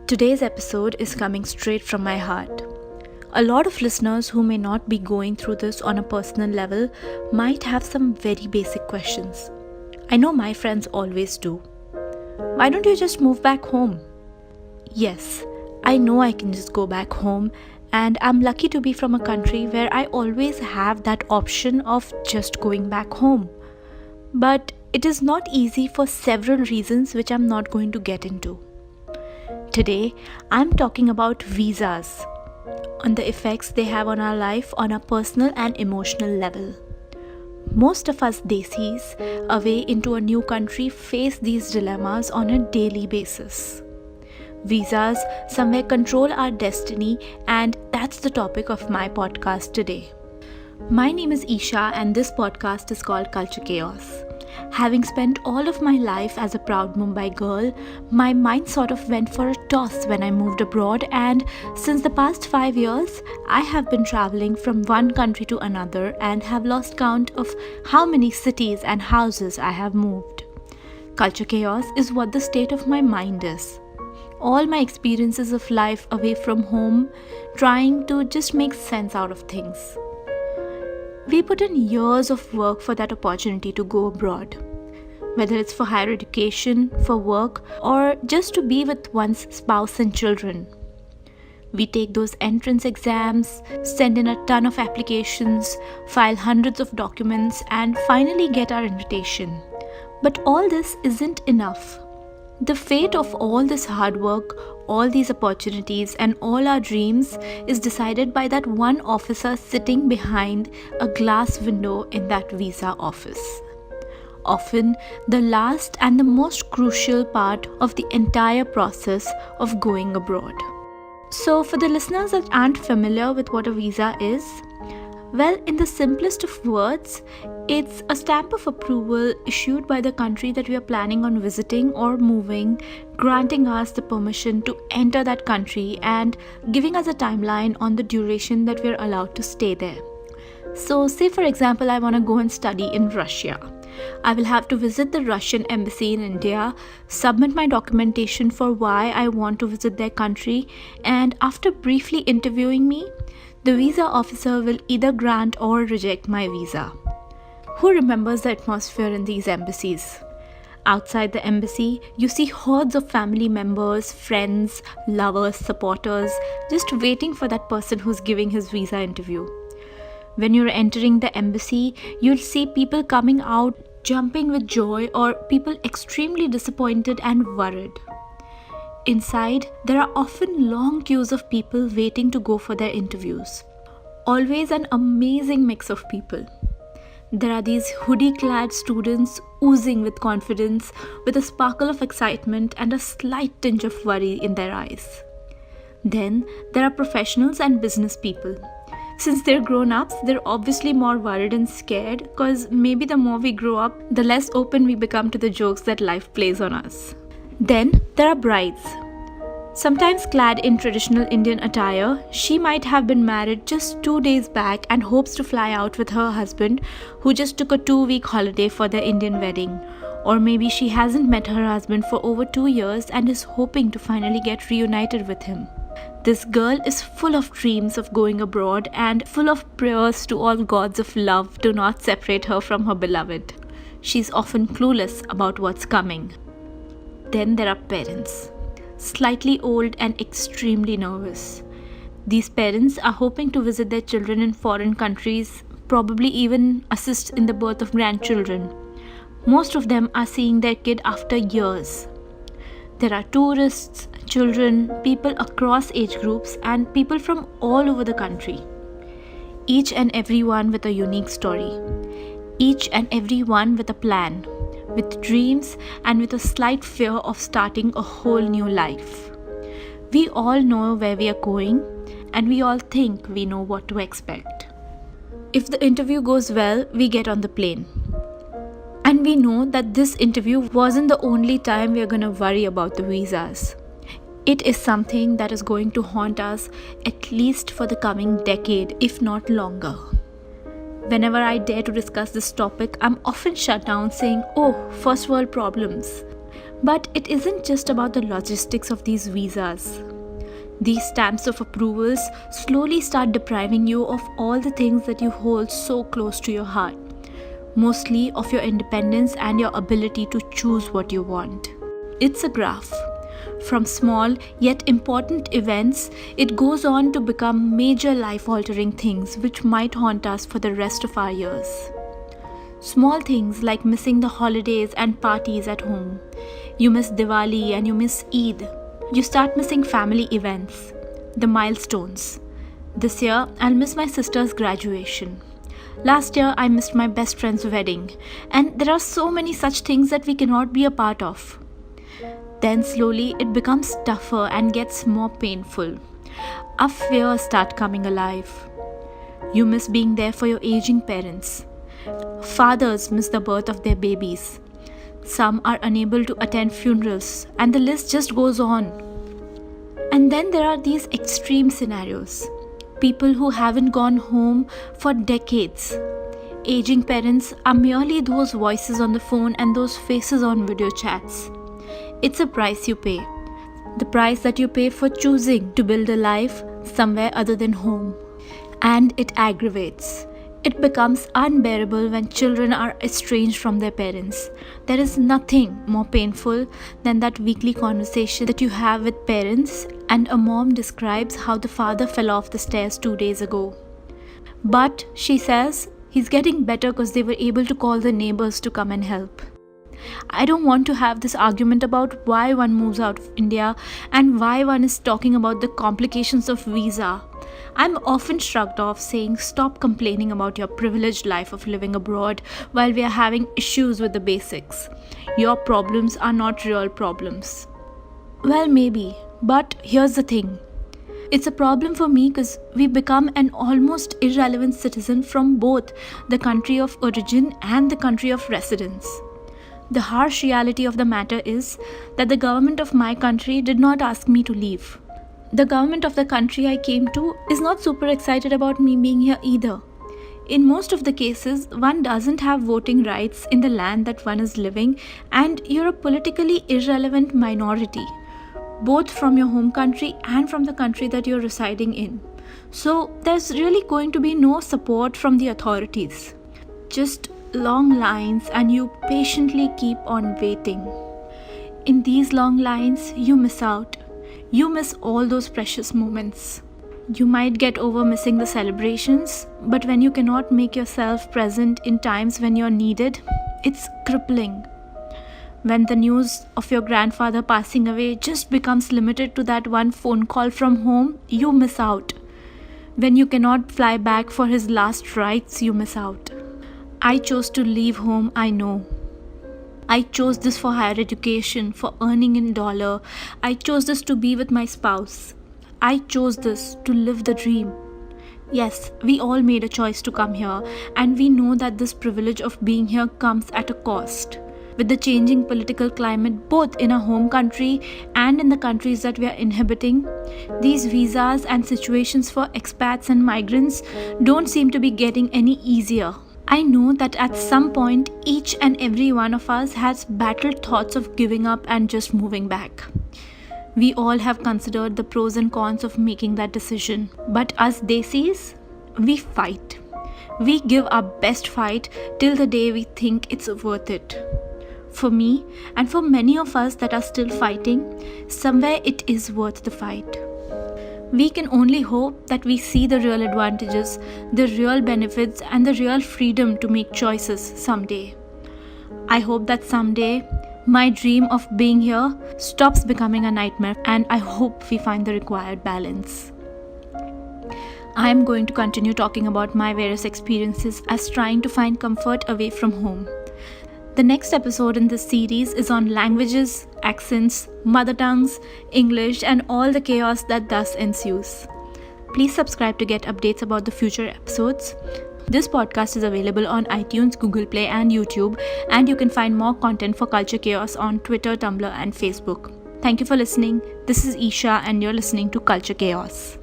Today's episode is coming straight from my heart. A lot of listeners who may not be going through this on a personal level might have some very basic questions. I know my friends always do. Why don't you just move back home? Yes, I know I can just go back home, and I'm lucky to be from a country where I always have that option of just going back home. But it is not easy for several reasons which I'm not going to get into. Today, I'm talking about visas, on the effects they have on our life on a personal and emotional level. Most of us Desis, away into a new country, face these dilemmas on a daily basis. Visas somewhere control our destiny, and that's the topic of my podcast today. My name is Isha, and this podcast is called Culture Chaos. Having spent all of my life as a proud Mumbai girl, my mind sort of went for a toss when I moved abroad, and since the past 5 years, I have been traveling from one country to another and have lost count of how many cities and houses I have moved. Culture chaos is what the state of my mind is. All my experiences of life away from home, trying to just make sense out of things. We put in years of work for that opportunity to go abroad, whether it's for higher education, for work, or just to be with one's spouse and children. We take those entrance exams, send in a ton of applications, file hundreds of documents, and finally get our invitation. But all this isn't enough. The fate of all this hard work, all these opportunities, and all our dreams is decided by that one officer sitting behind a glass window in that visa office. Often the last and the most crucial part of the entire process of going abroad. So for the listeners that aren't familiar with what a visa is, well, in the simplest of words, it's a stamp of approval issued by the country that we are planning on visiting or moving, granting us the permission to enter that country and giving us a timeline on the duration that we are allowed to stay there. So, say for example, I want to go and study in Russia. I will have to visit the Russian embassy in India, submit my documentation for why I want to visit their country, and after briefly interviewing me, the visa officer will either grant or reject my visa. Who remembers the atmosphere in these embassies? Outside the embassy, you see hordes of family members, friends, lovers, supporters, just waiting for that person who's giving his visa interview. When you're entering the embassy, you'll see people coming out, jumping with joy, or people extremely disappointed and worried. Inside, there are often long queues of people waiting to go for their interviews. Always an amazing mix of people. There are these hoodie-clad students oozing with confidence, with a sparkle of excitement and a slight tinge of worry in their eyes. Then, there are professionals and business people. Since they're grown-ups, they're obviously more worried and scared because maybe the more we grow up, the less open we become to the jokes that life plays on us. Then there are brides. Sometimes clad in traditional Indian attire, she might have been married just 2 days back and hopes to fly out with her husband who just took a 2-week holiday for their Indian wedding. Or maybe she hasn't met her husband for over 2 years and is hoping to finally get reunited with him. This girl is full of dreams of going abroad and full of prayers to all gods of love to not separate her from her beloved. She's often clueless about what's coming. Then there are parents, slightly old and extremely nervous. These parents are hoping to visit their children in foreign countries, probably even assist in the birth of grandchildren. Most of them are seeing their kid after years. There are tourists, children, people across age groups, and people from all over the country. Each and every one with a unique story. Each and every one with a plan, with dreams, and with a slight fear of starting a whole new life. We all know where we are going, and we all think we know what to expect. If the interview goes well, we get on the plane. And we know that this interview wasn't the only time we are going to worry about the visas. It is something that is going to haunt us at least for the coming decade, if not longer. Whenever I dare to discuss this topic, I'm often shut down saying, "Oh, first world problems." But it isn't just about the logistics of these visas. These stamps of approvals slowly start depriving you of all the things that you hold so close to your heart, mostly of your independence and your ability to choose what you want. It's a graph. From small yet important events, it goes on to become major life-altering things which might haunt us for the rest of our years. Small things like missing the holidays and parties at home. You miss Diwali and you miss Eid. You start missing family events, the milestones. This year, I'll miss my sister's graduation. Last year, I missed my best friend's wedding. And there are so many such things that we cannot be a part of. Then slowly, it becomes tougher and gets more painful. Our fears start coming alive. You miss being there for your aging parents. Fathers miss the birth of their babies. Some are unable to attend funerals, and the list just goes on. And then there are these extreme scenarios. People who haven't gone home for decades. Aging parents are merely those voices on the phone and those faces on video chats. It's a price you pay. The price that you pay for choosing to build a life somewhere other than home. And it aggravates. It becomes unbearable when children are estranged from their parents. There is nothing more painful than that weekly conversation that you have with parents and a mom describes how the father fell off the stairs 2 days ago. But she says he's getting better because they were able to call the neighbors to come and help. I don't want to have this argument about why one moves out of India and why one is talking about the complications of visa. I'm often shrugged off saying stop complaining about your privileged life of living abroad while we are having issues with the basics. Your problems are not real problems. Well, maybe, but here's the thing. It's a problem for me because we become an almost irrelevant citizen from both the country of origin and the country of residence. The harsh reality of the matter is that the government of my country did not ask me to leave. The government of the country I came to is not super excited about me being here either. In most of the cases, one doesn't have voting rights in the land that one is living, and you're a politically irrelevant minority, both from your home country and from the country that you're residing in. So there's really going to be no support from the authorities. Just long lines, and you patiently keep on waiting. In these long lines, you miss out. You miss all those precious moments. You might get over missing the celebrations, but when you cannot make yourself present in times when you're needed, it's crippling. When the news of your grandfather passing away just becomes limited to that one phone call from home, you miss out. When you cannot fly back for his last rites, you miss out. I chose to leave home, I know. I chose this for higher education, for earning in dollar. I chose this to be with my spouse. I chose this to live the dream. Yes, we all made a choice to come here, and we know that this privilege of being here comes at a cost. With the changing political climate both in our home country and in the countries that we are inhabiting, these visas and situations for expats and migrants don't seem to be getting any easier. I know that at some point, each and every one of us has battled thoughts of giving up and just moving back. We all have considered the pros and cons of making that decision. But us Desis, we fight. We give our best fight till the day we think it's worth it. For me, and for many of us that are still fighting, somewhere it is worth the fight. We can only hope that we see the real advantages, the real benefits, and the real freedom to make choices someday. I hope that someday my dream of being here stops becoming a nightmare, and I hope we find the required balance. I am going to continue talking about my various experiences as trying to find comfort away from home. The next episode in this series is on languages, accents, mother tongues, English, and all the chaos that thus ensues. Please subscribe to get updates about the future episodes. This podcast is available on iTunes, Google Play, and YouTube, and you can find more content for Culture Chaos on Twitter, Tumblr, and Facebook. Thank you for listening. This is Isha, and you're listening to Culture Chaos.